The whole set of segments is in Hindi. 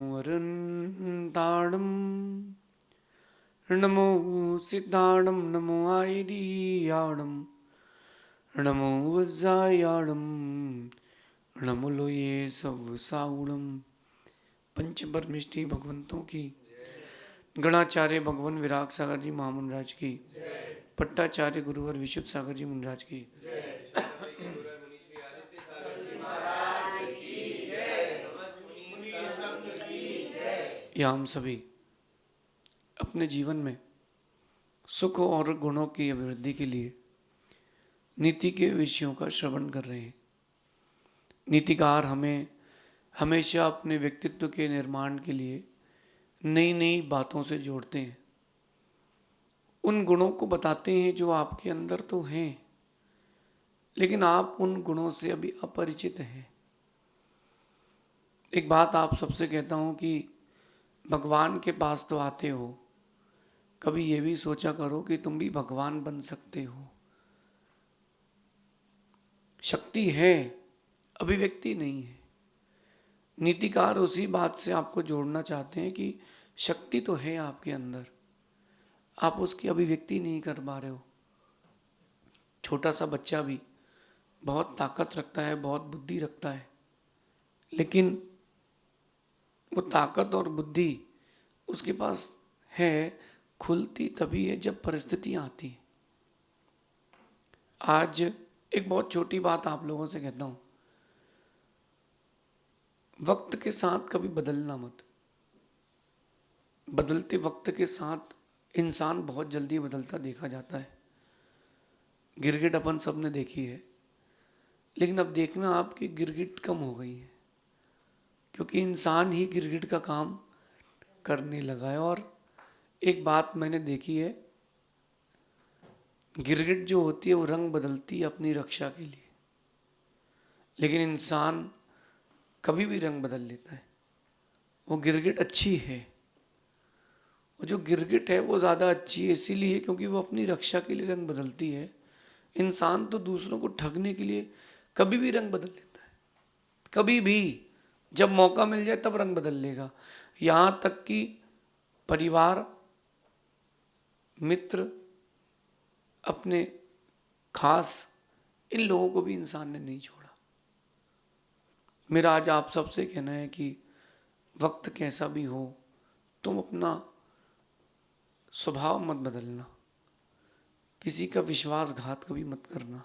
वरन्ताणं नमो सिद्धाणं नमो आयर्याणं नमो वज्रायाणं नमो लोये सवसाउणं। पंच परमेष्टि भगवंतों की, गणाचार्य भगवान विराग सागर जी महामुनराज की, पट्टाचार्य गुरुवर विशुद्ध सागर जी मुनराज की, या हम सभी अपने जीवन में सुख और गुणों की अभिवृद्धि के लिए नीति के विषयों का श्रवण कर रहे हैं। नीतिकार हमें हमेशा अपने व्यक्तित्व के निर्माण के लिए नई नई बातों से जोड़ते हैं, उन गुणों को बताते हैं जो आपके अंदर तो हैं, लेकिन आप उन गुणों से अभी अपरिचित हैं। एक बात आप सबसे कहता हूं कि भगवान के पास तो आते हो, कभी ये भी सोचा करो कि तुम भी भगवान बन सकते हो। शक्ति है, अभिव्यक्ति नहीं है। नीतिकार उसी बात से आपको जोड़ना चाहते हैं कि शक्ति तो है आपके अंदर, आप उसकी अभिव्यक्ति नहीं कर पा रहे हो। छोटा सा बच्चा भी बहुत ताकत रखता है, बहुत बुद्धि रखता है, लेकिन वो ताकत और बुद्धि उसके पास है, खुलती तभी है जब परिस्थितियां आती हैं। आज एक बहुत छोटी बात आप लोगों से कहता हूं, वक्त के साथ कभी बदलना मत। बदलते वक्त के साथ इंसान बहुत जल्दी बदलता देखा जाता है। गिरगिट अपन सबने देखी है, लेकिन अब देखना आपकी गिरगिट कम हो गई है, क्योंकि इंसान ही गिरगिट का काम करने लगा है। और एक बात मैंने देखी है, गिरगिट जो होती है वो रंग बदलती है अपनी रक्षा के लिए, लेकिन इंसान कभी भी रंग बदल लेता है। वो गिरगिट अच्छी है, वो जो गिरगिट है वो ज़्यादा अच्छी है इसीलिए क्योंकि वो अपनी रक्षा के लिए रंग बदलती है। इंसान तो दूसरों को ठगने के लिए कभी भी रंग बदल लेता है, कभी भी, जब मौका मिल जाए तब रंग बदल लेगा। यहाँ तक कि परिवार, मित्र, अपने खास, इन लोगों को भी इंसान ने नहीं छोड़ा। मेरा आज आप सबसे कहना है कि वक्त कैसा भी हो, तुम अपना स्वभाव मत बदलना, किसी का विश्वासघात कभी मत करना।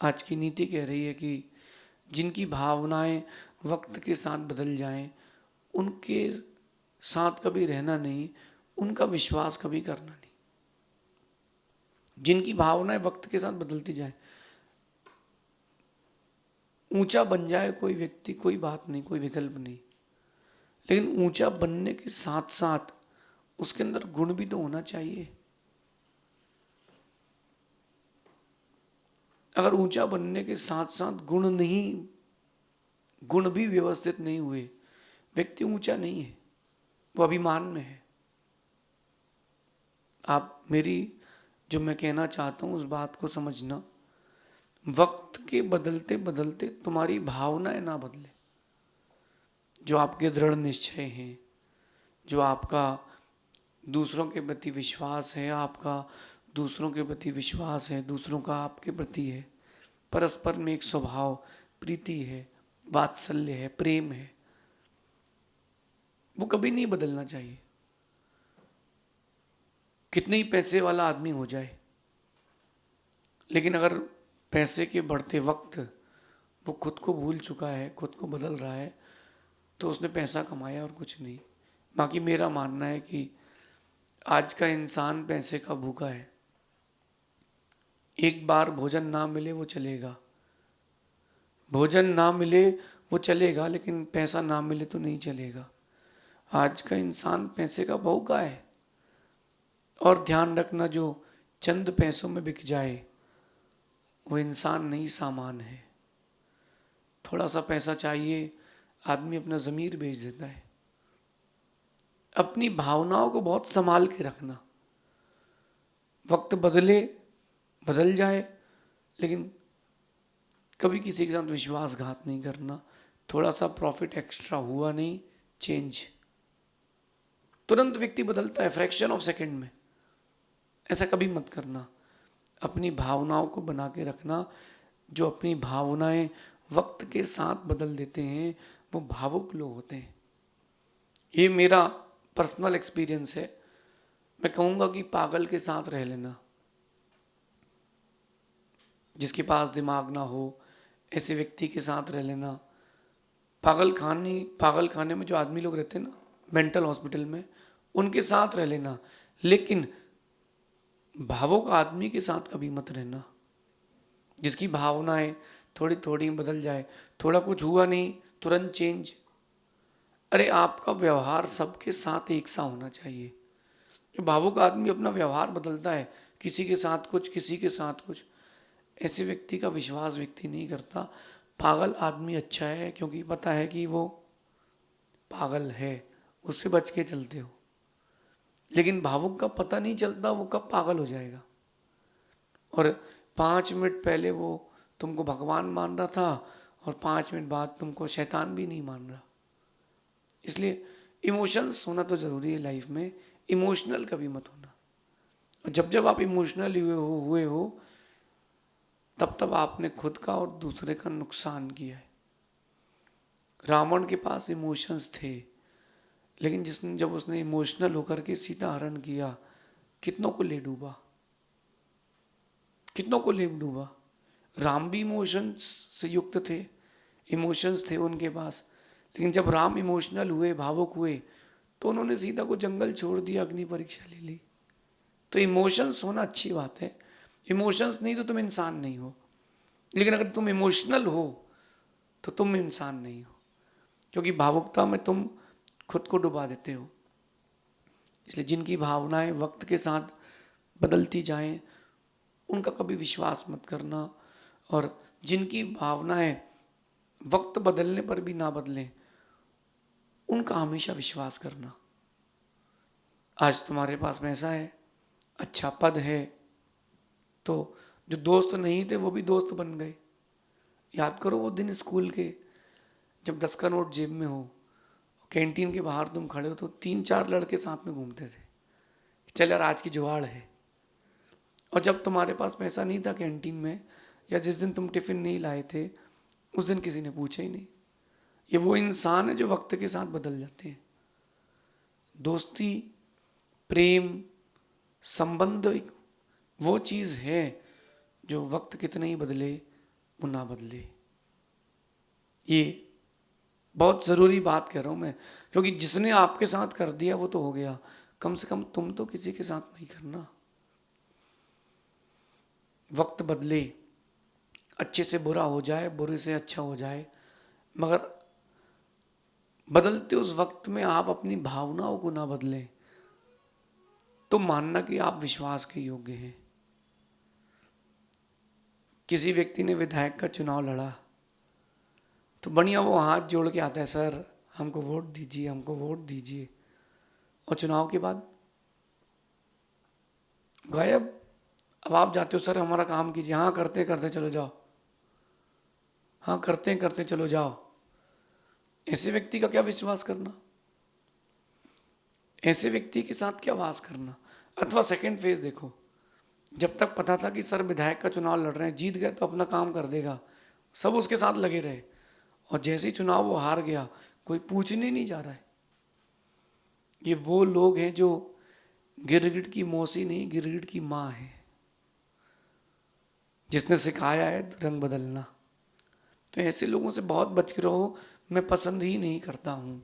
आज की नीति कह रही है कि जिनकी भावनाएं वक्त के साथ बदल जाएं, उनके साथ कभी रहना नहीं, उनका विश्वास कभी करना नहीं। जिनकी भावनाएं वक्त के साथ बदलती जाए, ऊंचा बन जाए कोई व्यक्ति, कोई बात नहीं, कोई विकल्प नहीं, लेकिन ऊंचा बनने के साथ साथ उसके अंदर गुण भी तो होना चाहिए। अगर ऊंचा बनने के साथ साथ गुण नहीं, गुण भी व्यवस्थित नहीं हुए, व्यक्ति ऊंचा नहीं है, वो अभिमान में है। आप मेरी जो मैं कहना चाहता हूं उस बात को समझना। वक्त के बदलते बदलते तुम्हारी भावनाएं ना बदले, जो आपके दृढ़ निश्चय हैं, जो आपका दूसरों के प्रति विश्वास है, आपका दूसरों के प्रति विश्वास है, दूसरों का आपके प्रति है, परस्पर में एक स्वभाव, प्रीति है, वात्सल्य है, प्रेम है, वो कभी नहीं बदलना चाहिए। कितने ही पैसे वाला आदमी हो जाए, लेकिन अगर पैसे के बढ़ते वक्त वो खुद को भूल चुका है, खुद को बदल रहा है, तो उसने पैसा कमाया और कुछ नहीं। बाकी मेरा मानना है कि आज का इंसान पैसे का भूखा है। एक बार भोजन ना मिले वो चलेगा, भोजन ना मिले वो चलेगा, लेकिन पैसा ना मिले तो नहीं चलेगा। आज का इंसान पैसे का भूखा है। और ध्यान रखना, जो चंद पैसों में बिक जाए वो इंसान नहीं, सामान है। थोड़ा सा पैसा चाहिए, आदमी अपना ज़मीर बेच देता है। अपनी भावनाओं को बहुत संभाल के रखना। वक्त बदले, बदल जाए, लेकिन कभी किसी के साथ विश्वासघात नहीं करना। थोड़ा सा प्रॉफिट एक्स्ट्रा हुआ नहीं, चेंज। तुरंत व्यक्ति बदलता है, फ्रैक्शन ऑफ सेकंड में। ऐसा कभी मत करना। अपनी भावनाओं को बना के रखना। जो अपनी भावनाएं वक्त के साथ बदल देते हैं वो भावुक लोग होते हैं। ये मेरा पर्सनल एक्सपीरियंस है। मैं कहूँगा कि पागल के साथ रह लेना, जिसके पास दिमाग ना हो ऐसे व्यक्ति के साथ रह लेना। पागल खाने में जो आदमी लोग रहते हैं ना, मेंटल हॉस्पिटल में, उनके साथ रह लेना, लेकिन भावुक आदमी के साथ कभी मत रहना, जिसकी भावनाएं थोड़ी थोड़ी बदल जाए। थोड़ा कुछ हुआ नहीं तुरंत चेंज। अरे आपका व्यवहार सबके साथ एक सा होना चाहिए। जो भावुक आदमी अपना व्यवहार बदलता है, किसी के साथ कुछ, किसी के साथ कुछ, ऐसे व्यक्ति का विश्वास व्यक्ति नहीं करता। पागल आदमी अच्छा है क्योंकि पता है कि वो पागल है, उससे बच के चलते हो। लेकिन भावुक का पता नहीं चलता वो कब पागल हो जाएगा, और 5 मिनट पहले वो तुमको भगवान मान रहा था और 5 मिनट बाद तुमको शैतान भी नहीं मान रहा। इसलिए इमोशंस होना तो ज़रूरी है लाइफ में, इमोशनल कभी मत होना। और जब जब आप इमोशनल हुए हो तब तब आपने खुद का और दूसरे का नुकसान किया है। रावण के पास इमोशंस थे, लेकिन जब उसने इमोशनल होकर के सीता हरण किया, कितनों को ले डूबा, कितनों को ले डूबा। राम भी इमोशंस से युक्त थे, इमोशंस थे उनके पास, लेकिन जब राम इमोशनल हुए, भावुक हुए, तो उन्होंने सीता को जंगल छोड़ दिया, अग्नि परीक्षा ले ली। तो इमोशंस होना अच्छी बात है। इमोशंस नहीं तो तुम इंसान नहीं हो, लेकिन अगर तुम इमोशनल हो तो तुम इंसान नहीं हो, क्योंकि भावुकता में तुम खुद को डुबा देते हो। इसलिए जिनकी भावनाएं वक्त के साथ बदलती जाएं उनका कभी विश्वास मत करना, और जिनकी भावनाएं वक्त बदलने पर भी ना बदलें उनका हमेशा विश्वास करना। आज तुम्हारे पास पैसा है, अच्छा पद है, तो जो दोस्त नहीं थे वो भी दोस्त बन गए। याद करो वो दिन स्कूल के, जब 10 का नोट जेब में हो, कैंटीन के बाहर तुम खड़े हो तो 3-4 लड़के साथ में घूमते थे, चल यार आज की जुगाड़ है। और जब तुम्हारे पास पैसा नहीं था कैंटीन में, या जिस दिन तुम टिफिन नहीं लाए थे उस दिन किसी ने पूछा ही नहीं। ये वो इंसान है जो वक्त के साथ बदल जाते हैं। दोस्ती, प्रेम, संबंध एक वो चीज़ है जो वक्त कितना ही बदले वो ना बदले। ये बहुत ज़रूरी बात कह रहा हूँ मैं, क्योंकि जिसने आपके साथ कर दिया वो तो हो गया, कम से कम तुम तो किसी के साथ नहीं करना। वक्त बदले, अच्छे से बुरा हो जाए, बुरे से अच्छा हो जाए, मगर बदलते उस वक्त में आप अपनी भावनाओं को ना बदलें तो मानना कि आप विश्वास के योग्य हैं। किसी व्यक्ति ने विधायक का चुनाव लड़ा तो बढ़िया वो हाथ जोड़ के आता है, सर हमको वोट दीजिए, हमको वोट दीजिए, और चुनाव के बाद गायब। अब आप जाते हो, सर हमारा काम कीजिए, हाँ करते करते चलो जाओ, हाँ करते करते चलो जाओ। ऐसे व्यक्ति का क्या विश्वास करना, ऐसे व्यक्ति के साथ क्या वास करना। अथवा सेकंड फेज देखो, जब तक पता था कि सर विधायक का चुनाव लड़ रहे हैं, जीत गए तो अपना काम कर देगा, सब उसके साथ लगे रहे, और जैसे ही चुनाव वो हार गया कोई पूछने नहीं जा रहा है। ये वो लोग हैं जो गिरगिट की मौसी नहीं, गिरगिट की माँ है, जिसने सिखाया है रंग बदलना। तो ऐसे लोगों से बहुत बच के रहो, मैं पसंद ही नहीं करता हूँ।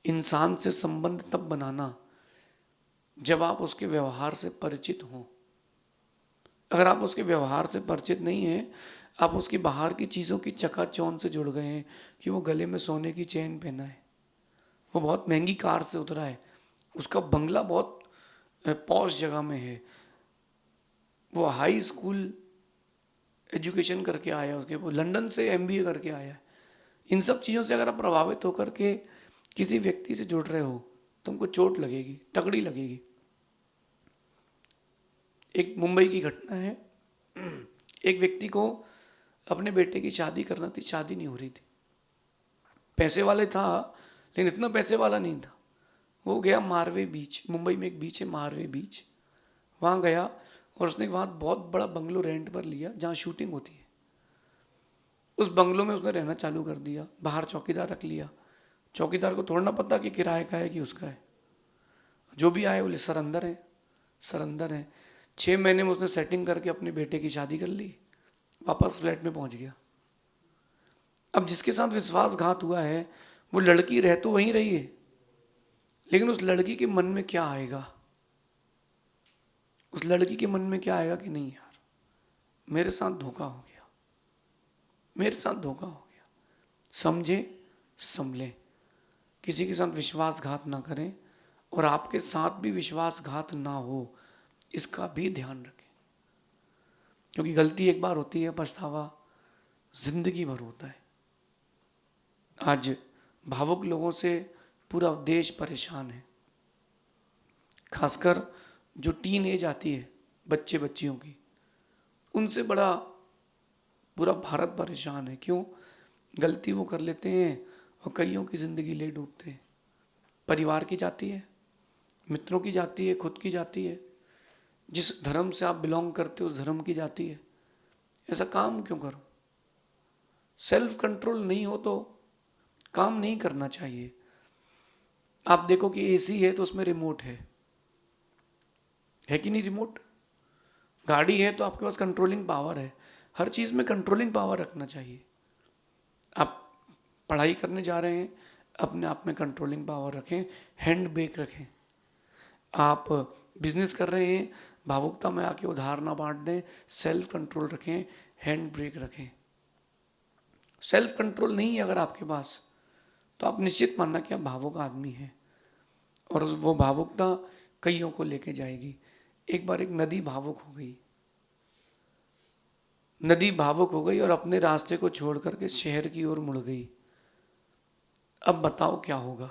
इंसान से संबंध तब बनाना जब आप उसके व्यवहार से परिचित हों। अगर आप उसके व्यवहार से परिचित नहीं हैं, आप उसकी बाहर की चीज़ों की चकाचौंध से जुड़ गए हैं कि वो गले में सोने की चेन पहना है, वो बहुत महंगी कार से उतरा है, उसका बंगला बहुत पॉश जगह में है, वो हाई स्कूल एजुकेशन करके आया, उसके वो लंदन से एमबीए करके आया है। इन सब चीज़ों से अगर आप प्रभावित होकर के किसी व्यक्ति से जुड़ रहे हो तो हमको चोट लगेगी, तगड़ी लगेगी। एक मुंबई की घटना है, एक व्यक्ति को अपने बेटे की शादी करना थी, शादी नहीं हो रही थी, पैसे वाले था लेकिन इतना पैसे वाला नहीं था। वो गया मारवे बीच, मुंबई में एक बीच है मारवे बीच, वहाँ गया और उसने वहाँ बहुत बड़ा बंगलो रेंट पर लिया जहाँ शूटिंग होती है। उस बंगलो में उसने रहना चालू कर दिया, बाहर चौकीदार रख लिया। चौकीदार को थोड़ा ना पता कि किराए का है कि उसका है, जो भी आए बोले सर अंदर है, सर अंदर है। 6 महीने में उसने सेटिंग करके अपने बेटे की शादी कर ली, वापस फ्लैट में पहुंच गया। अब जिसके साथ विश्वासघात हुआ है वो लड़की रह तो वहीं रही है, लेकिन उस लड़की के मन में क्या आएगा, उस लड़की के मन में क्या आएगा कि नहीं यार मेरे साथ धोखा हो गया, मेरे साथ धोखा हो गया। समझे संभले, किसी के साथ विश्वासघात ना करें और आपके साथ भी विश्वासघात ना हो इसका भी ध्यान रखें, क्योंकि गलती एक बार होती है, पछतावा जिंदगी भर होता है। आज भावुक लोगों से पूरा देश परेशान है, खासकर जो टीन एज आती है बच्चे बच्चियों की, उनसे बड़ा पूरा भारत परेशान है। क्यों? गलती वो कर लेते हैं और कईयों की ज़िंदगी ले डूबते हैं। परिवार की जाती है, मित्रों की जाती है, खुद की जाती है, जिस धर्म से आप बिलोंग करते हो उस धर्म की जाती है। ऐसा काम क्यों करो? सेल्फ कंट्रोल नहीं हो तो काम नहीं करना चाहिए। आप देखो कि एसी है तो उसमें रिमोट है कि नहीं? रिमोट। गाड़ी है तो आपके पास कंट्रोलिंग पावर है। हर चीज़ में कंट्रोलिंग पावर रखना चाहिए। आप पढ़ाई करने जा रहे हैं, अपने आप में कंट्रोलिंग पावर रखें, हैंड ब्रेक रखें। आप बिजनेस कर रहे हैं, भावुकता में आके उधार ना बांट दें, सेल्फ कंट्रोल रखें, हैंड ब्रेक रखें। सेल्फ कंट्रोल नहीं है अगर आपके पास, तो आप निश्चित मानना कि आप भावुक आदमी हैं और वो भावुकता कईयों को लेके जाएगी। एक बार एक नदी भावुक हो गई, नदी भावुक हो गई और अपने रास्ते को छोड़ करके शहर की ओर मुड़ गई। अब बताओ क्या होगा?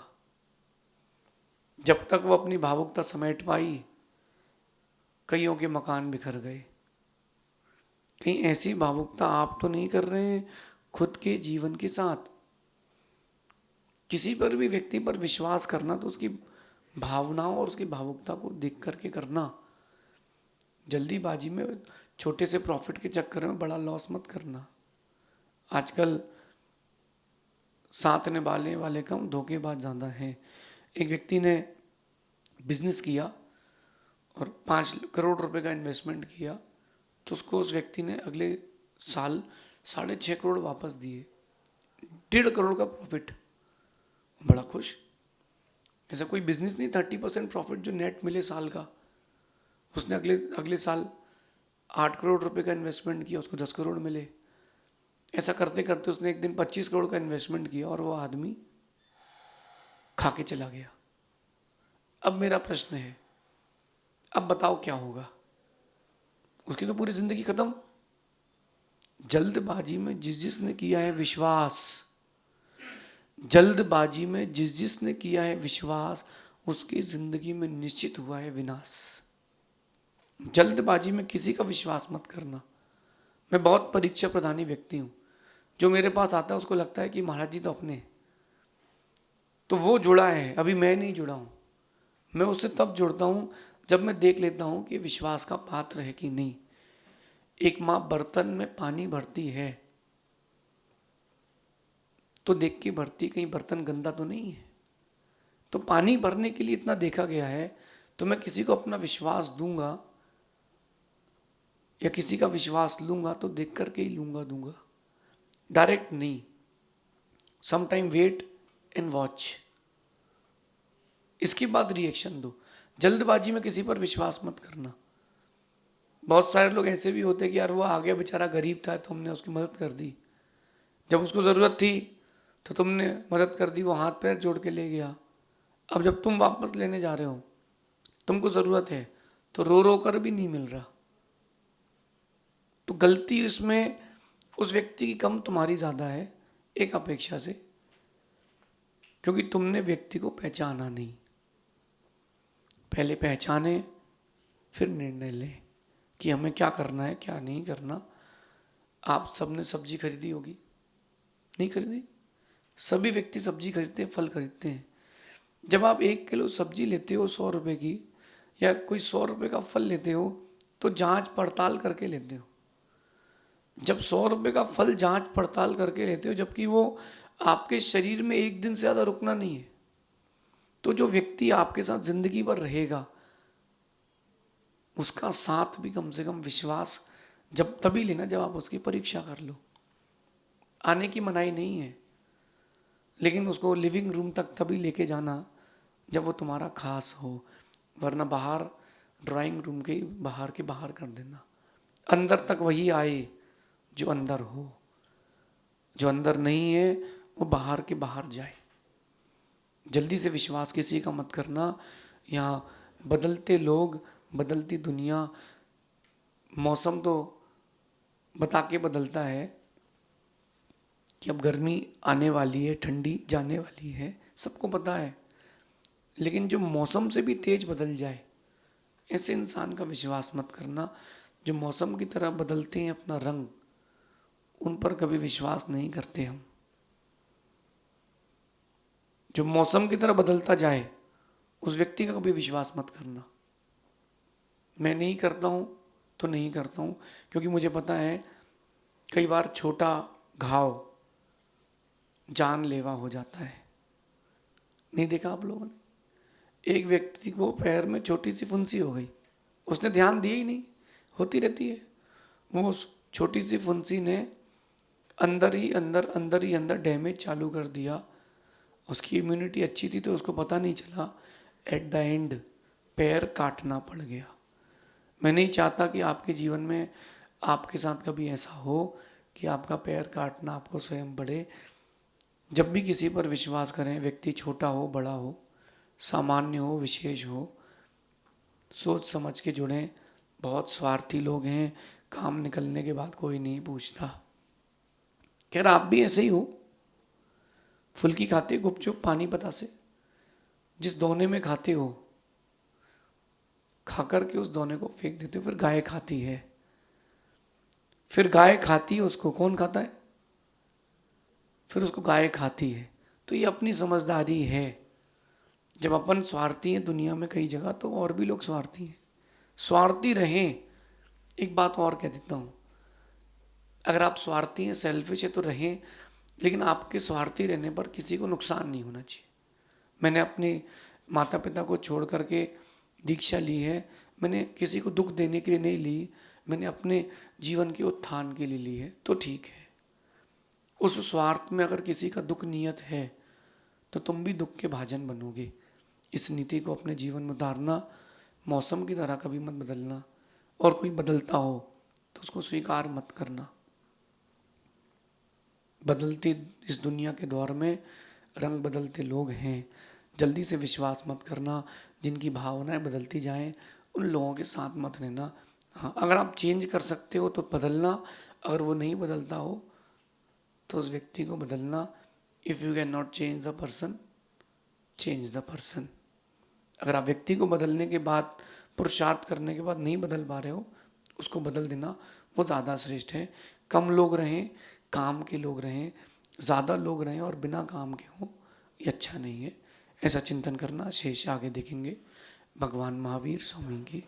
जब तक वो अपनी भावुकता समेट पाई, कईयों के मकान बिखर गए। कहीं ऐसी भावुकता आप तो नहीं कर रहे हैं खुद के जीवन के साथ? किसी पर भी व्यक्ति पर विश्वास करना तो उसकी भावनाओं और उसकी भावुकता को देख करके करना। जल्दीबाजी में छोटे से प्रॉफिट के चक्कर में बड़ा लॉस मत करना। आजकल साथ निभाने वाले कम, धोखेबाज ज़्यादा हैं। एक व्यक्ति ने बिजनेस किया और 5 करोड़ रुपए का इन्वेस्टमेंट किया, तो उसको उस व्यक्ति ने अगले साल 6.5 करोड़ वापस दिए, 1.5 करोड़ का प्रॉफिट। बड़ा खुश। ऐसा कोई बिजनेस नहीं 30% प्रॉफिट जो नेट मिले साल का। उसने अगले अगले साल 8 करोड़ रुपए का इन्वेस्टमेंट किया, उसको 10 करोड़ मिले। ऐसा करते करते उसने एक दिन 25 करोड़ का इन्वेस्टमेंट किया और वो आदमी खा के चला गया। अब मेरा प्रश्न है, अब बताओ क्या होगा? उसकी तो पूरी जिंदगी खत्म। जल्दबाजी में जिस जिसने किया है विश्वास, जल्दबाजी में जिस जिसने किया है विश्वास, उसकी जिंदगी में निश्चित हुआ है विनाश। जल्दबाजी में किसी का विश्वास मत करना। मैं बहुत परीक्षा प्रधानी व्यक्ति हूँ। जो मेरे पास आता है उसको लगता है कि महाराज जी तो अपने हैं। तो वो जुड़ा है, अभी मैं नहीं जुड़ा हूँ। मैं उससे तब जुड़ता हूँ जब मैं देख लेता हूँ कि विश्वास का पात्र है कि नहीं। एक माँ बर्तन में पानी भरती है तो देख के भरती, कहीं बर्तन गंदा तो नहीं है। तो पानी भरने के लिए इतना देखा गया है, तो मैं किसी को अपना विश्वास दूंगा या किसी का विश्वास लूंगा तो देख करके ही दूंगा, डायरेक्ट नहीं। Some time wait and watch, इसके बाद रिएक्शन दो। जल्दबाजी में किसी पर विश्वास मत करना। बहुत सारे लोग ऐसे भी होते कि यार वो आ गया बेचारा, गरीब था तो हमने उसकी मदद कर दी, जब उसको ज़रूरत थी तो तुमने मदद कर दी, वो हाथ पैर जोड़ के ले गया। अब जब तुम वापस लेने जा रहे हो, तुमको ज़रूरत है, तो रो रो कर भी नहीं मिल रहा। तो गलती इसमें उस व्यक्ति की कम, तुम्हारी ज़्यादा है एक अपेक्षा से, क्योंकि तुमने व्यक्ति को पहचाना नहीं। पहले पहचाने फिर निर्णय लें कि हमें क्या करना है क्या नहीं करना। आप सबने सब्जी खरीदी होगी, नहीं खरीदी? सभी व्यक्ति सब्जी खरीदते हैं, फल खरीदते हैं। जब आप 1 किलो सब्जी लेते हो 100 रुपए की, या कोई 100 रुपए का फल लेते हो, तो जांच पड़ताल करके लेते हो। जब 100 रुपए का फल जांच पड़ताल करके लेते हो, जबकि वो आपके शरीर में 1 दिन से ज़्यादा रुकना नहीं है, तो जो व्यक्ति आपके साथ जिंदगी भर रहेगा, उसका साथ भी कम से कम विश्वास जब तभी लेना जब आप उसकी परीक्षा कर लो। आने की मनाही नहीं है, लेकिन उसको लिविंग रूम तक तभी लेके जाना जब वो तुम्हारा खास हो, वरना बाहर ड्राइंग रूम के बाहर कर देना। अंदर तक वही आए जो अंदर हो, जो अंदर नहीं है वो बाहर के बाहर जाए। जल्दी से विश्वास किसी का मत करना। यहाँ बदलते लोग, बदलती दुनिया, मौसम तो बता के बदलता है कि अब गर्मी आने वाली है, ठंडी जाने वाली है, सबको पता है। लेकिन जो मौसम से भी तेज बदल जाए, ऐसे इंसान का विश्वास मत करना। जो मौसम की तरह बदलते हैं अपना रंग, उन पर कभी विश्वास नहीं करते हम। जो मौसम की तरह बदलता जाए, उस व्यक्ति का कभी विश्वास मत करना। मैं नहीं करता हूँ तो नहीं करता हूँ, क्योंकि मुझे पता है कई बार छोटा घाव जानलेवा हो जाता है। नहीं देखा आप लोगों ने? एक व्यक्ति को पैर में छोटी सी फुंसी हो गई, उसने ध्यान दिया ही नहीं, होती रहती है। वो उस छोटी सी फुंसी ने अंदर ही अंदर डैमेज चालू कर दिया। उसकी इम्यूनिटी अच्छी थी तो उसको पता नहीं चला, एट द एंड पैर काटना पड़ गया। मैं नहीं चाहता कि आपके जीवन में आपके साथ कभी ऐसा हो कि आपका पैर काटना आपको स्वयं पड़े। जब भी किसी पर विश्वास करें, व्यक्ति छोटा हो बड़ा हो, सामान्य हो विशेष हो, सोच समझ के जुड़ें। बहुत स्वार्थी लोग हैं, काम निकलने के बाद कोई नहीं पूछता। खैर आप भी ऐसे ही हो, फुल्की खाते गुपचुप पानी पता से, जिस दोने में खाते हो खा करके उस दोने को फेंक देते हो, फिर गाय खाती है। फिर गाय खाती है उसको, कौन खाता है? फिर उसको गाय खाती है। तो ये अपनी समझदारी है। जब अपन स्वार्थी हैं दुनिया में कई जगह, तो और भी लोग स्वार्थी हैं। स्वार्थी रहें। एक बात और कह देता हूँ, अगर आप स्वार्थी हैं, सेल्फिश है तो रहें, लेकिन आपके स्वार्थी रहने पर किसी को नुकसान नहीं होना चाहिए। मैंने अपने माता पिता को छोड़ करके दीक्षा ली है, मैंने किसी को दुख देने के लिए नहीं ली, मैंने अपने जीवन के उत्थान के लिए ली है, तो ठीक है। उस स्वार्थ में अगर किसी का दुख नियत है तो तुम भी दुख के भाजन बनोगे। इस नीति को अपने जीवन में उतारना। मौसम की तरह कभी मत बदलना, और कोई बदलता हो तो उसको स्वीकार मत करना। बदलती इस दुनिया के दौर में रंग बदलते लोग हैं, जल्दी से विश्वास मत करना। जिनकी भावनाएं बदलती जाएं, उन लोगों के साथ मत रहना। हाँ, अगर आप चेंज कर सकते हो तो बदलना, अगर वो नहीं बदलता हो तो उस व्यक्ति को बदलना। If you can not change the person, change the person. अगर आप व्यक्ति को बदलने के बाद, पुरुषार्थ करने के बाद नहीं बदल पा रहे हो, उसको बदल देना वो ज़्यादा श्रेष्ठ है। कम लोग रहें, काम के लोग रहें, ज़्यादा लोग रहें और बिना काम के हों, ये अच्छा नहीं है। ऐसा चिंतन करना। शेष आगे देखेंगे। भगवान महावीर स्वामी की